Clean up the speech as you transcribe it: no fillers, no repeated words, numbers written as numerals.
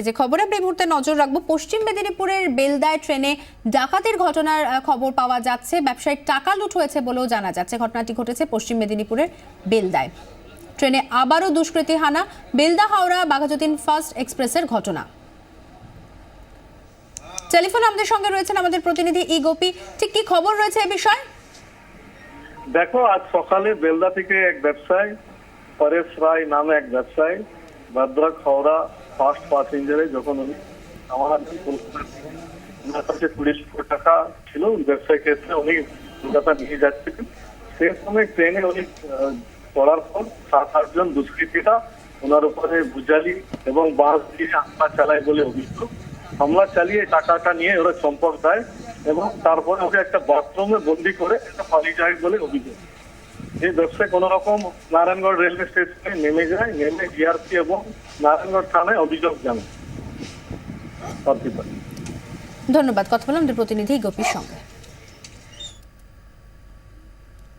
যে খবরে আমরা এই মুহূর্তে নজর রাখবো পশ্চিম মেদিনীপুরের বেলদায় ট্রেনে ডাকাতির ঘটনার খবর পাওয়া যাচ্ছে। ব্যবসায়িক টাকা লুট হয়েছে বলেও জানা যাচ্ছে। ঘটনাটি ঘটেছে পশ্চিম মেদিনীপুরের বেলদায়। ট্রেনে আবারও দুষ্কৃতী হানা। বেলদা হাওড়া বাঘাযতীন ফাস্ট এক্সপ্রেসের ঘটনা। টেলিফোনে আমাদের সঙ্গে রয়েছেন আমাদের প্রতিনিধি ই গোপী। ঠিক কি খবর রয়েছে এই বিষয়ে? দেখো, আজ সকালে বেলদা থেকে এক ব্যবসায়ী পরেশ রায় নামে এক ব্যবসায়ী ভদ্রক হাওড়া ফাস্ট প্যাসেঞ্জারে যখন উনি আমার ওনার কাছে 20 লক্ষ টাকা ছিল ব্যবসায়ী ক্ষেত্রে উনি কলকাতা নিয়ে যাচ্ছিলেন। সেই সময় ট্রেনে উনি পড়ার পর 7-8 জন দুষ্কৃতীরা ওনার উপরে বুঝালি এবং বাঁশ দিয়ে হামলা চালায় বলে অভিযোগ। হামলা চালিয়ে টাকাটা নিয়ে ওরা চম্পট দেয় এবং তারপরে ওকে একটা বাথরুমে বন্দি করে একটা পালিয়ে যায় বলে অভিযোগ। এই ব্যবসায়ী কোন রকম নারায়ণগড় রেলওয়ে স্টেশনে নেমে যায়, নেমে জিআরপি এবং নারায়ণগড় থানায় অভিযোগ জানায়। ধন্যবাদ। কথা বললাম আমাদের প্রতিনিধি গোপীর সঙ্গে।